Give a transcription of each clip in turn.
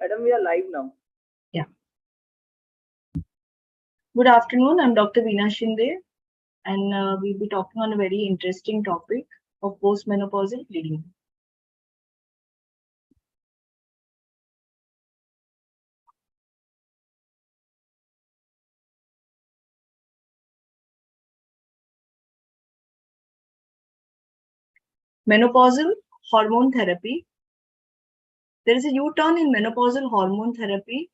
Madam, we are live now. Yeah. Good afternoon. I'm Dr. Veena Shinde, and we'll be talking on a very interesting topic of postmenopausal bleeding. Menopausal hormone therapy. There is a U-turn in menopausal hormone therapy.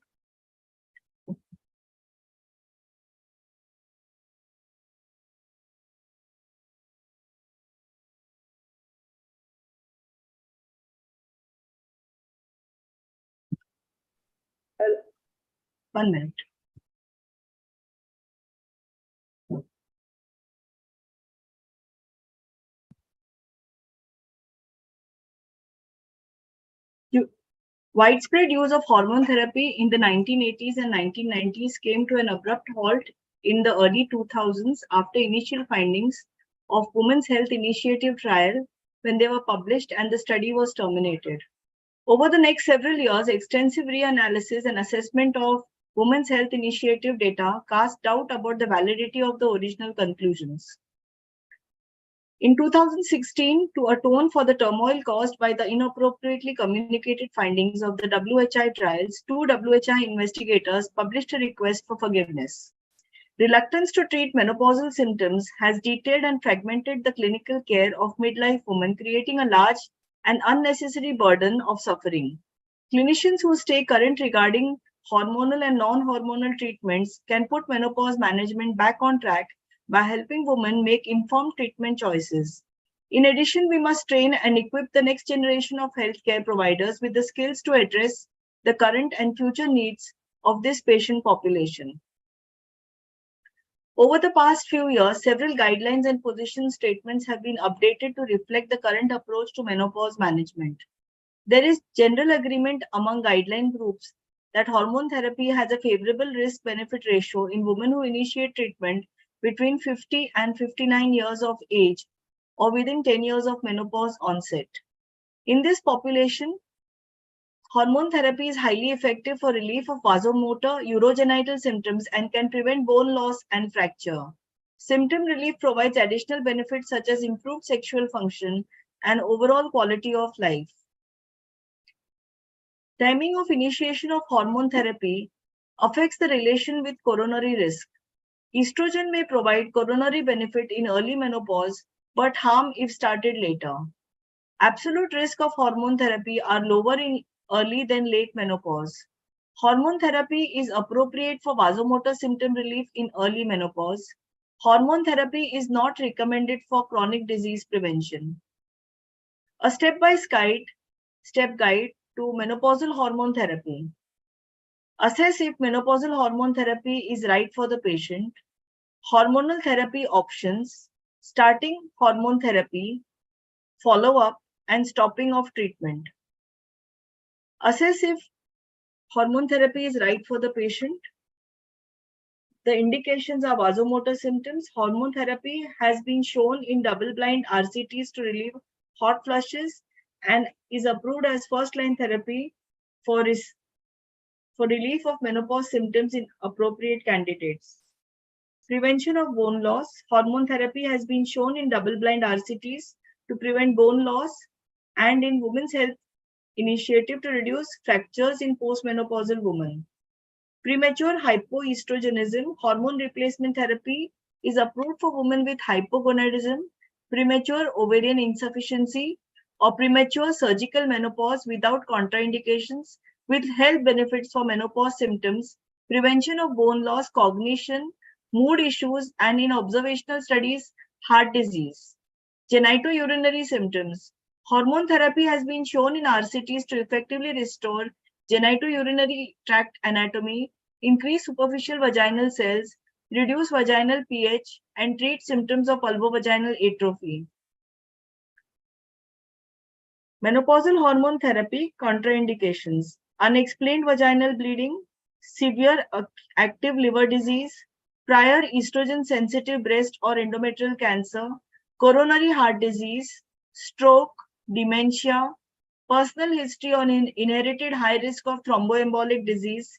Hello. 1 minute. Widespread use of hormone therapy in the 1980s and 1990s came to an abrupt halt in the early 2000s after initial findings of Women's Health Initiative trial when they were published and the study was terminated. Over the next several years, extensive reanalysis and assessment of Women's Health Initiative data cast doubt about the validity of the original conclusions. In 2016, to atone for the turmoil caused by the inappropriately communicated findings of the WHI trials, 2 WHI investigators published a request for forgiveness. Reluctance to treat menopausal symptoms has detailed and fragmented the clinical care of midlife women, creating a large and unnecessary burden of suffering. Clinicians who stay current regarding hormonal and non-hormonal treatments can put menopause management back on track by helping women make informed treatment choices. In addition, we must train and equip the next generation of healthcare providers with the skills to address the current and future needs of this patient population. Over the past few years, several guidelines and position statements have been updated to reflect the current approach to menopause management. There is general agreement among guideline groups that hormone therapy has a favorable risk-benefit ratio in women who initiate treatment between 50 and 59 years of age or within 10 years of menopause onset. In this population, hormone therapy is highly effective for relief of vasomotor, urogenital symptoms and can prevent bone loss and fracture. Symptom relief provides additional benefits such as improved sexual function and overall quality of life. Timing of initiation of hormone therapy affects the relation with coronary risk. Estrogen may provide coronary benefit in early menopause, but harm if started later. Absolute risk of hormone therapy are lower in early than late menopause. Hormone therapy is appropriate for vasomotor symptom relief in early menopause. Hormone therapy is not recommended for chronic disease prevention. A step guide to menopausal hormone therapy. Assess if menopausal hormone therapy is right for the patient. Hormonal therapy options, starting hormone therapy, follow-up, and stopping of treatment. Assess if hormone therapy is right for the patient. The indications are vasomotor symptoms. Hormone therapy has been shown in double-blind RCTs to relieve hot flushes and is approved as first-line therapy for relief of menopause symptoms in appropriate candidates. Prevention of bone loss. Hormone therapy has been shown in double-blind RCTs to prevent bone loss and in Women's Health Initiative to reduce fractures in postmenopausal women. Premature hypoestrogenism. Hormone replacement therapy is approved for women with hypogonadism, premature ovarian insufficiency, or premature surgical menopause without contraindications, with health benefits for menopause symptoms, prevention of bone loss, cognition, mood issues, and in observational studies, heart disease. Genitourinary symptoms. Hormone therapy has been shown in RCTs to effectively restore genitourinary tract anatomy, increase superficial vaginal cells, reduce vaginal pH, and treat symptoms of vulvovaginal atrophy. Menopausal hormone therapy contraindications. Unexplained vaginal bleeding, severe active liver disease, prior estrogen-sensitive breast or endometrial cancer, coronary heart disease, stroke, dementia, personal history on inherited high risk of thromboembolic disease,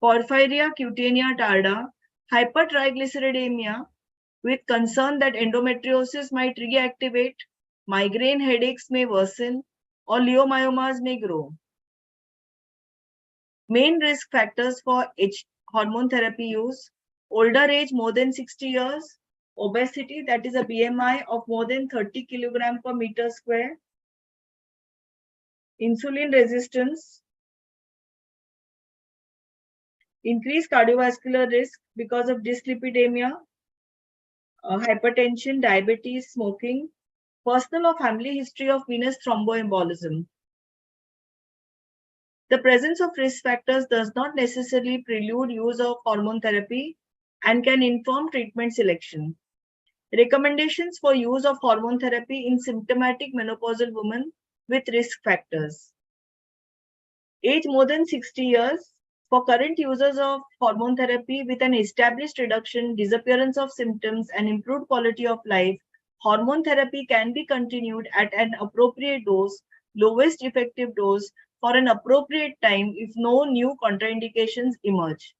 porphyria cutanea tarda, hypertriglyceridemia, with concern that endometriosis might reactivate, migraine headaches may worsen, or leiomyomas may grow. Main risk factors for hormone therapy use: older age more than 60 years, obesity, that is a BMI of more than 30 kg per meter square, insulin resistance, increased cardiovascular risk because of dyslipidemia, hypertension, diabetes, smoking, personal or family history of venous thromboembolism. The presence of risk factors does not necessarily prelude use of hormone therapy and can inform treatment selection. Recommendations for use of hormone therapy in symptomatic menopausal women with risk factors. Age more than 60 years. For current users of hormone therapy with an established reduction, disappearance of symptoms, and improved quality of life, hormone therapy can be continued at an appropriate dose, lowest effective dose, for an appropriate time if no new contraindications emerge.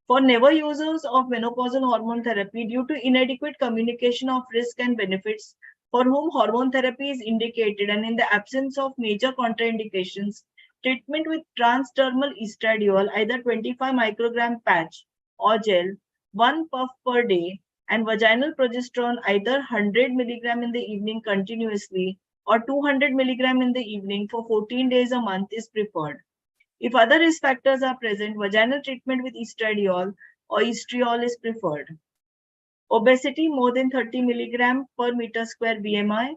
For never users of menopausal hormone therapy due to inadequate communication of risk and benefits, for whom hormone therapy is indicated and in the absence of major contraindications, treatment with transdermal estradiol, either 25 microgram patch or gel, 1 puff per day, and vaginal progesterone, either 100 milligram in the evening continuously or 200 milligram in the evening for 14 days a month is preferred. If other risk factors are present, vaginal treatment with estradiol or estriol is preferred. Obesity more than 30 milligram per meter square BMI.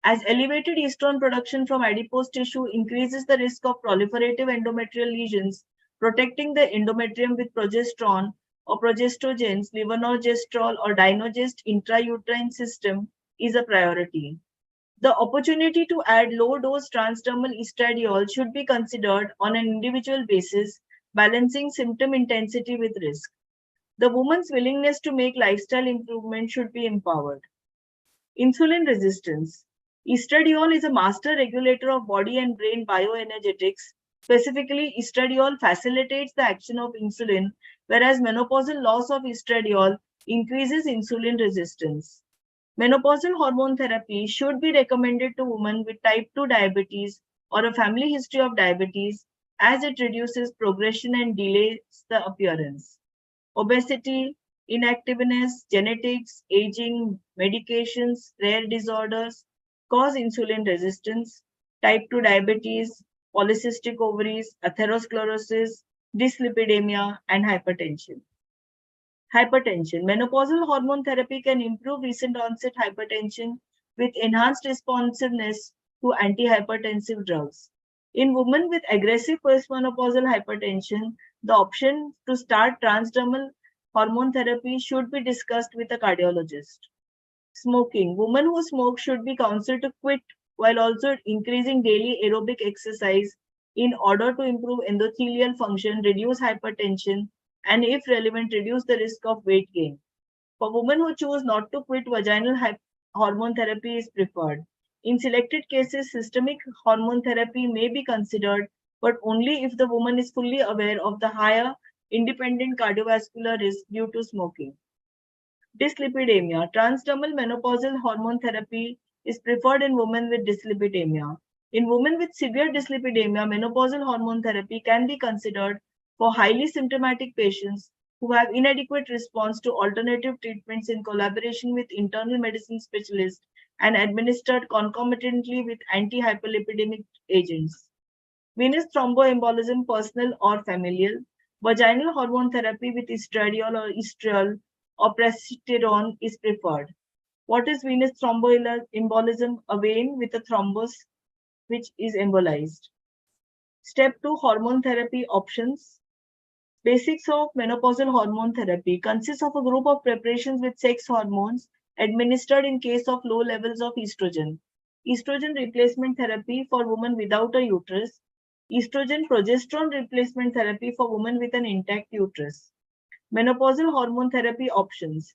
As elevated estrone production from adipose tissue increases the risk of proliferative endometrial lesions, protecting the endometrium with progesterone or progestogens, levonorgestrel or dinogest intrauterine system is a priority. The opportunity to add low-dose transdermal estradiol should be considered on an individual basis, balancing symptom intensity with risk. The woman's willingness to make lifestyle improvement should be empowered. Insulin resistance. Estradiol is a master regulator of body and brain bioenergetics. Specifically, estradiol facilitates the action of insulin, whereas menopausal loss of estradiol increases insulin resistance. Menopausal hormone therapy should be recommended to women with type 2 diabetes or a family history of diabetes, as it reduces progression and delays the appearance. Obesity, inactiveness, genetics, aging, medications, rare disorders cause insulin resistance, type 2 diabetes, polycystic ovaries, atherosclerosis, dyslipidemia, and hypertension. Hypertension. Menopausal hormone therapy can improve recent onset hypertension with enhanced responsiveness to antihypertensive drugs. In women with aggressive postmenopausal hypertension, the option to start transdermal hormone therapy should be discussed with a cardiologist. Smoking. Women who smoke should be counseled to quit while also increasing daily aerobic exercise in order to improve endothelial function, reduce hypertension, and if relevant, reduce the risk of weight gain. For women who choose not to quit, vaginal hormone therapy is preferred. In selected cases, systemic hormone therapy may be considered, but only if the woman is fully aware of the higher independent cardiovascular risk due to smoking. Dyslipidemia. Transdermal menopausal hormone therapy is preferred in women with dyslipidemia. In women with severe dyslipidemia, menopausal hormone therapy can be considered for highly symptomatic patients who have inadequate response to alternative treatments in collaboration with internal medicine specialists and administered concomitantly with anti-hyperlipidemic agents. Venous thromboembolism, personal or familial. Vaginal hormone therapy with estradiol or estriol or progesterone is preferred. What is venous thromboembolism? A vein with a thrombus which is embolized. Step 2, hormone therapy options. Basics of menopausal hormone therapy consists of a group of preparations with sex hormones administered in case of low levels of estrogen. Estrogen replacement therapy for women without a uterus. Estrogen progesterone replacement therapy for women with an intact uterus. Menopausal hormone therapy options.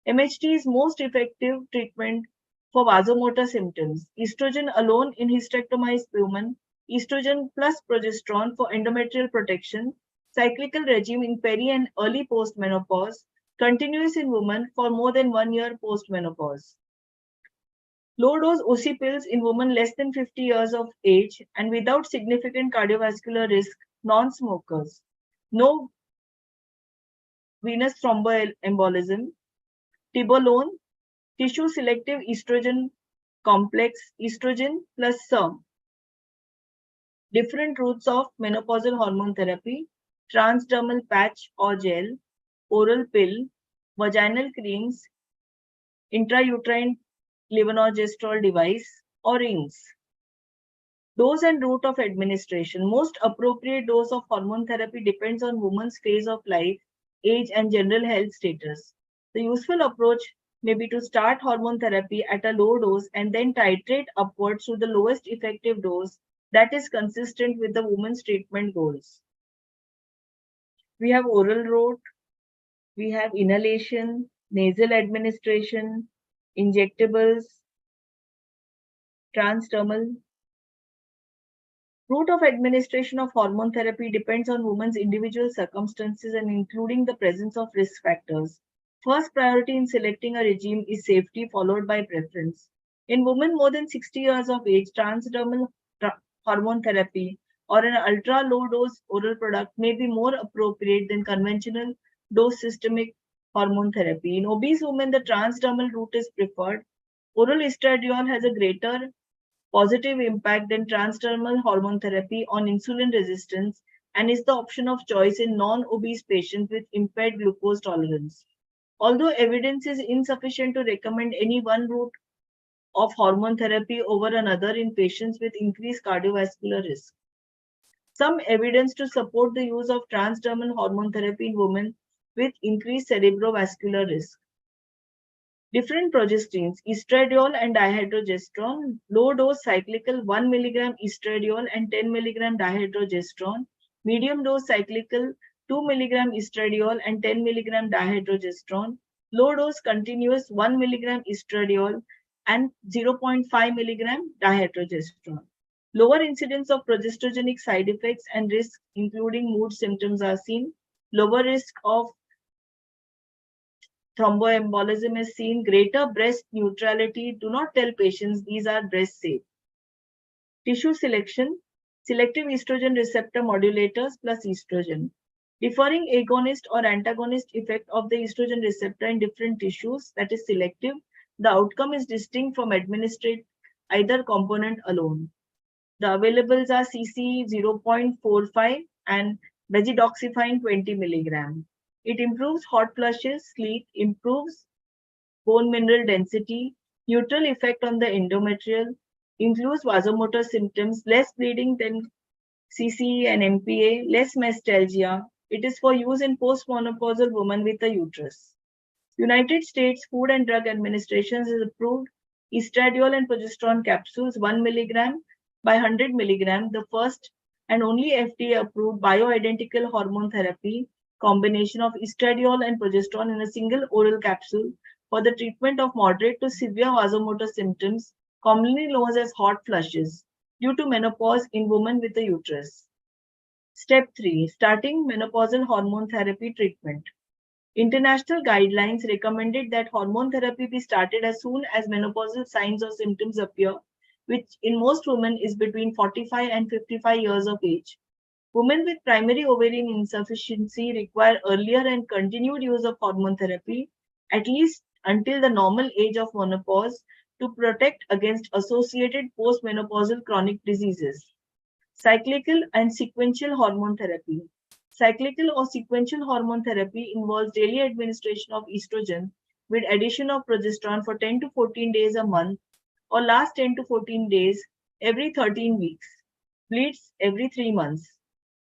MHT is most effective treatment for vasomotor symptoms. Estrogen alone in hysterectomized women. estrogen plus progesterone for endometrial protection, cyclical regime in peri and early postmenopause, continuous in women for more than 1 year postmenopause. Low-dose OC pills in women less than 50 years of age and without significant cardiovascular risk, non-smokers. No venous thromboembolism, tibolone, tissue-selective estrogen complex, estrogen plus SERM. Different routes of menopausal hormone therapy, transdermal patch or gel, oral pill, vaginal creams, intrauterine levonorgestrel device, or rings. Dose and route of administration. Most appropriate dose of hormone therapy depends on woman's phase of life, age, and general health status. The useful approach may be to start hormone therapy at a low dose and then titrate upwards to the lowest effective dose that is consistent with the woman's treatment goals. We have oral route, we have inhalation, nasal administration, injectables, transdermal. Route of administration of hormone therapy depends on women's individual circumstances and including the presence of risk factors. First priority in selecting a regime is safety, followed by preference. In women more than 60 years of age, transdermal hormone therapy or an ultra-low dose oral product may be more appropriate than conventional dose systemic hormone therapy. In obese women, the transdermal route is preferred. Oral estradiol has a greater positive impact than transdermal hormone therapy on insulin resistance and is the option of choice in non-obese patients with impaired glucose tolerance. Although evidence is insufficient to recommend any one route of hormone therapy over another in patients with increased cardiovascular risk. Some evidence to support the use of transdermal hormone therapy in women with increased cerebrovascular risk. Different progestins, estradiol and dihydrogesterone, low-dose cyclical 1 mg estradiol and 10 mg dihydrogesterone, medium-dose cyclical 2 mg estradiol and 10 mg dihydrogesterone, low-dose continuous 1 mg estradiol and 0.5 mg dihydrogesterone. Lower incidence of progesterogenic side effects and risks, including mood symptoms, are seen. Lower risk of thromboembolism is seen. Greater breast neutrality. Do not tell patients these are breast safe. Tissue selection. Selective estrogen receptor modulators plus estrogen. Differing agonist or antagonist effect of the estrogen receptor in different tissues, that is selective. The outcome is distinct from administered either component alone. The availables are CC 0.45 and bezidoxifine 20 mg. It improves hot flushes, sleep, improves bone mineral density, neutral effect on the endometrial, includes vasomotor symptoms, less bleeding than CCE and MPA, less mastalgia. It is for use in postmenopausal women with a uterus. United States Food and Drug Administration has approved estradiol and progesterone capsules 1 mg by 100 mg, the first and only FDA-approved bioidentical hormone therapy combination of estradiol and progesterone in a single oral capsule for the treatment of moderate to severe vasomotor symptoms, commonly known as hot flushes, due to menopause in women with a uterus. Step 3. Starting menopausal hormone therapy treatment. International guidelines recommended that hormone therapy be started as soon as menopausal signs or symptoms appear, which in most women is between 45 and 55 years of age. Women with primary ovarian insufficiency require earlier and continued use of hormone therapy, at least until the normal age of menopause, to protect against associated postmenopausal chronic diseases. Cyclical and sequential hormone therapy. Cyclical or sequential hormone therapy involves daily administration of estrogen with addition of progesterone for 10 to 14 days a month or last 10 to 14 days every 13 weeks. Bleeds every 3 months.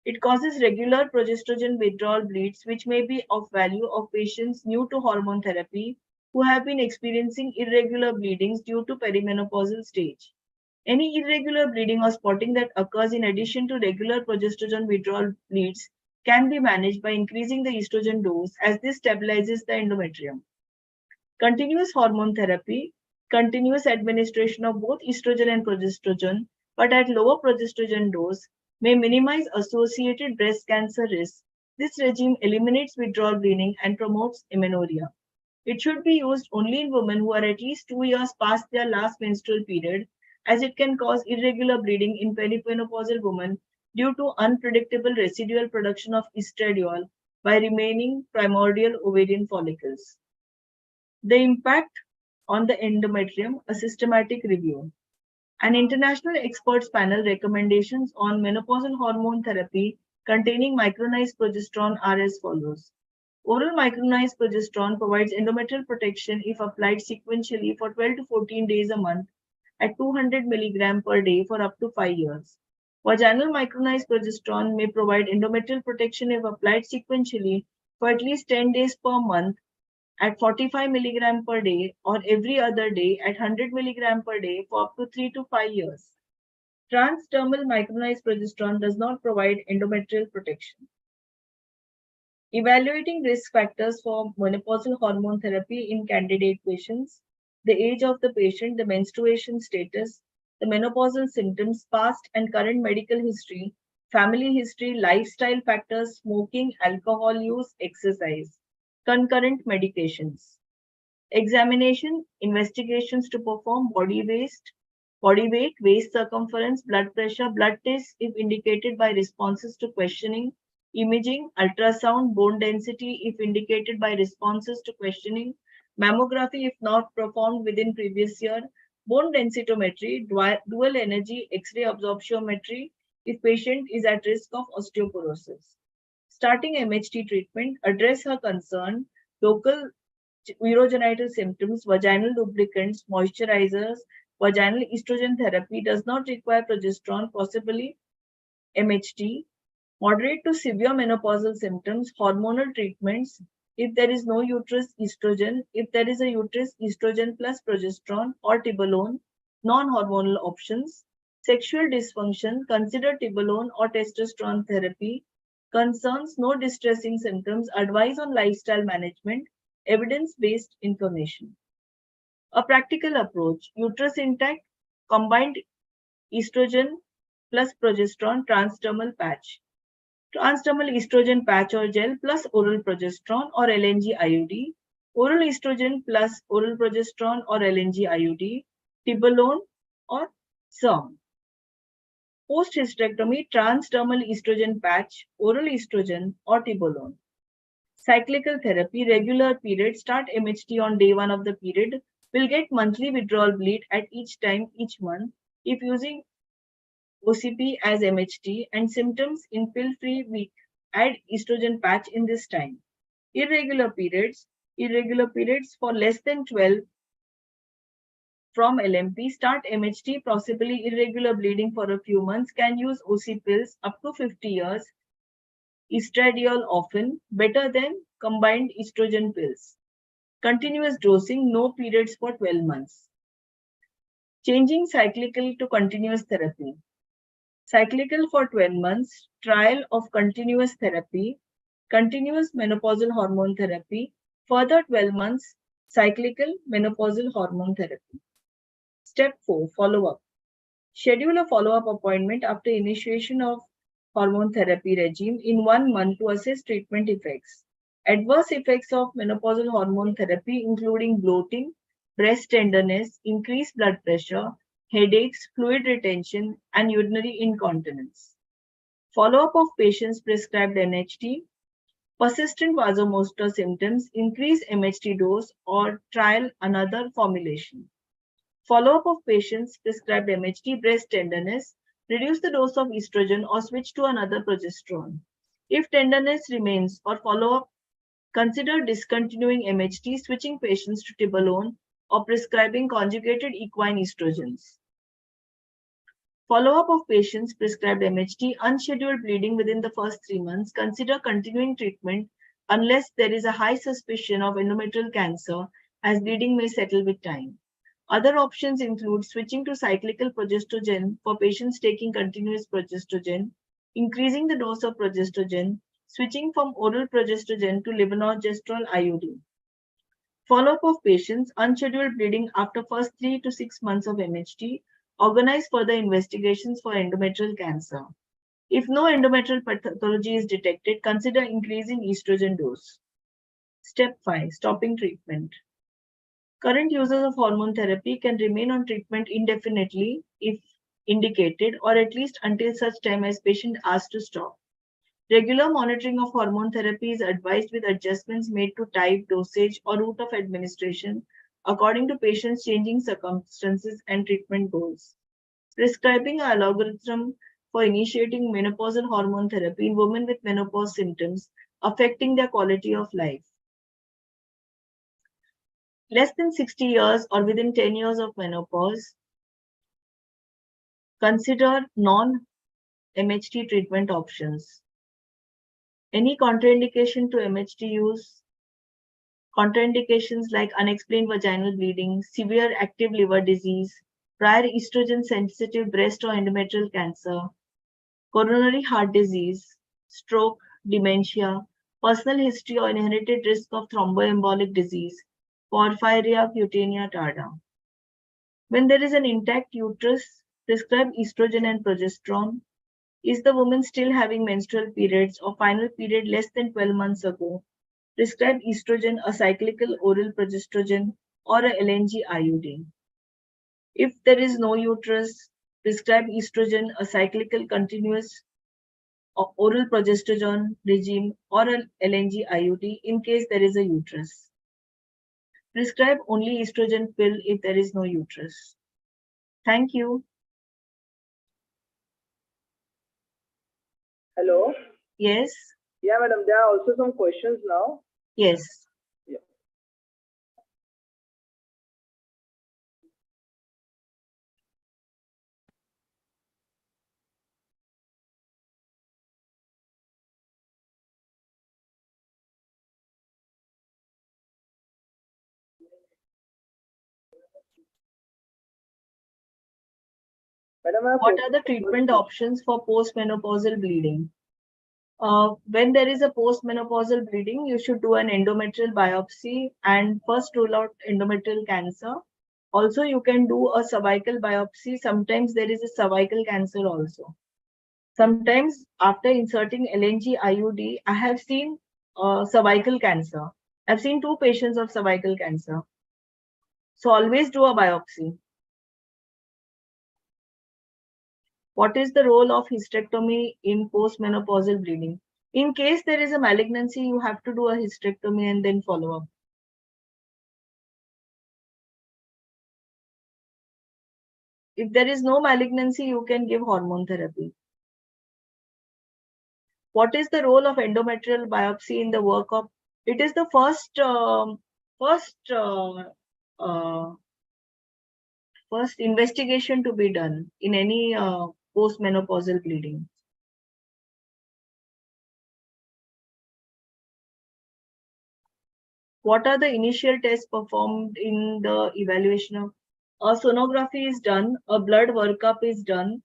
It causes regular progesterone withdrawal bleeds, which may be of value of patients new to hormone therapy who have been experiencing irregular bleedings due to perimenopausal stage. Any irregular bleeding or spotting that occurs in addition to regular progesterone withdrawal bleeds can be managed by increasing the estrogen dose, as this stabilizes the endometrium. Continuous hormone therapy. Continuous administration of both estrogen and progesterone but at lower progesterone dose may minimize associated breast cancer risk. This regime eliminates withdrawal bleeding and promotes amenorrhea. It should be used only in women who are at least 2 years past their last menstrual period, as it can cause irregular bleeding in perimenopausal women due to unpredictable residual production of estradiol by remaining primordial ovarian follicles. The impact on the endometrium, a systematic review. An international experts panel recommendations on menopausal hormone therapy containing micronized progesterone are as follows. Oral micronized progesterone provides endometrial protection if applied sequentially for 12 to 14 days a month at 200 mg per day for up to 5 years. Vaginal micronized progesterone may provide endometrial protection if applied sequentially for at least 10 days per month at 45 mg per day or every other day at 100 mg per day for up to 3 to 5 years. Transdermal micronized progesterone does not provide endometrial protection. Evaluating risk factors for menopausal hormone therapy in candidate patients, the age of the patient, the menstruation status, the menopausal symptoms, past and current medical history, family history, lifestyle factors, smoking, alcohol use, exercise, concurrent medications. Examination, investigations to perform body weight, waist circumference, blood pressure, blood tests if indicated by responses to questioning, imaging, ultrasound, bone density if indicated by responses to questioning, mammography if not performed within previous year, bone densitometry, dual energy X-ray absorptiometry if patient is at risk of osteoporosis. Starting MHT treatment, address her concern, local urogenital symptoms, vaginal lubricants, moisturizers, vaginal estrogen therapy does not require progesterone, possibly MHT. Moderate to severe menopausal symptoms, hormonal treatments. If there is no uterus, estrogen. If there is a uterus, estrogen plus progesterone or tibolone. Non-hormonal options. Sexual dysfunction, consider tibolone or testosterone therapy. Concerns, no distressing symptoms, advice on lifestyle management, evidence-based information. A practical approach, uterus intact, combined estrogen plus progesterone transdermal patch. Transdermal estrogen patch or gel plus oral progesterone or LNG IUD, oral estrogen plus oral progesterone or LNG IUD, tibolone or SERM. Post-hysterectomy, transdermal estrogen patch, oral estrogen or tibolone. Cyclical therapy, regular period, start MHT on day 1 of the period, will get monthly withdrawal bleed at each time each month if using OCP as MHT and symptoms in pill-free week, add estrogen patch in this time. Irregular periods for less than 12 from LMP, start MHT, possibly irregular bleeding for a few months, can use OC pills up to 50 years, estradiol often, better than combined estrogen pills. Continuous dosing, no periods for 12 months. Changing cyclical to continuous therapy. Cyclical for 12 months, trial of continuous therapy, continuous menopausal hormone therapy, further 12 months, cyclical menopausal hormone therapy. Step 4, follow-up. Schedule a follow-up appointment after initiation of hormone therapy regime in 1 month to assess treatment effects. Adverse effects of menopausal hormone therapy including bloating, breast tenderness, increased blood pressure, headaches, fluid retention, and urinary incontinence. Follow-up of patients prescribed MHT, persistent vasomotor symptoms, increase MHT dose or trial another formulation. Follow-up of patients prescribed MHT, breast tenderness, reduce the dose of estrogen or switch to another progesterone. If tenderness remains or follow-up, consider discontinuing MHT, switching patients to tibolone or prescribing conjugated equine estrogens. Follow-up of patients prescribed MHT, unscheduled bleeding within the first 3 months, consider continuing treatment unless there is a high suspicion of endometrial cancer, as bleeding may settle with time. Other options include switching to cyclical progestogen for patients taking continuous progestogen, increasing the dose of progestogen, switching from oral progestogen to levonorgestrel IUD. Follow-up of patients, unscheduled bleeding after first 3 to 6 months of MHT, Organize further investigations for endometrial cancer. If no endometrial pathology is detected, consider increasing estrogen dose. Step 5. Stopping treatment. Current users of hormone therapy can remain on treatment indefinitely if indicated, or at least until such time as patient asks to stop. Regular monitoring of hormone therapy is advised with adjustments made to type, dosage, or route of administration according to patient's changing circumstances and treatment goals. Prescribing an algorithm for initiating menopausal hormone therapy in women with menopause symptoms affecting their quality of life. Less than 60 years or within 10 years of menopause, consider non-MHT treatment options. Any contraindication to MHT use? Contraindications like unexplained vaginal bleeding, severe active liver disease, prior estrogen-sensitive breast or endometrial cancer, coronary heart disease, stroke, dementia, personal history or inherited risk of thromboembolic disease, porphyria cutanea tarda. When there is an intact uterus, prescribe estrogen and progesterone. Is the woman still having menstrual periods or final period less than 12 months ago? Prescribe estrogen, a cyclical oral progesterone, or a LNG IUD. If there is no uterus, prescribe estrogen, a cyclical continuous oral progesterone regime, or an LNG IUD in case there is a uterus. Prescribe only estrogen pill if there is no uterus. Thank you. Hello. Yes. Yeah, madam. There are also some questions now. Yes. Yeah. Madam, What are the treatment options for postmenopausal bleeding? When there is a postmenopausal bleeding, you should do an endometrial biopsy and first rule out endometrial cancer. Also, you can do a cervical biopsy. Sometimes there is a cervical cancer also. Sometimes after inserting LNG IUD, I have seen cervical cancer. I've seen 2 patients of cervical cancer. So always do a biopsy. What is the role of hysterectomy in postmenopausal bleeding? In case there is a malignancy, you have to do a hysterectomy and then follow up. If there is no malignancy, you can give hormone therapy. What is the role of endometrial biopsy in the workup? It is the first investigation to be done in any postmenopausal bleeding. What are the initial tests performed in the evaluation of? A sonography is done, a blood workup is done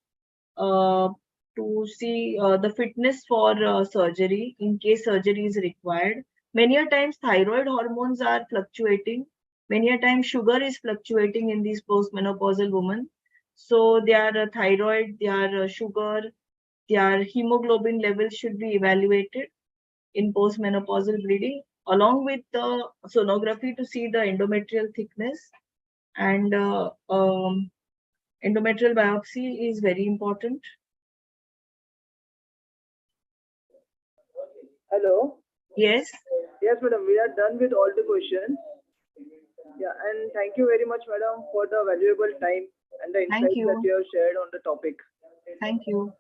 to see the fitness for surgery in case surgery is required. Many a times thyroid hormones are fluctuating. Many a times sugar is fluctuating in these postmenopausal women. So their thyroid, their sugar, their hemoglobin levels should be evaluated in postmenopausal bleeding, along with the sonography to see the endometrial thickness, and endometrial biopsy is very important. Hello. Yes. Yes, madam. We are done with all the questions. Yeah, and thank you very much, madam, for the valuable time and the insights that you have shared on the topic. Thank you.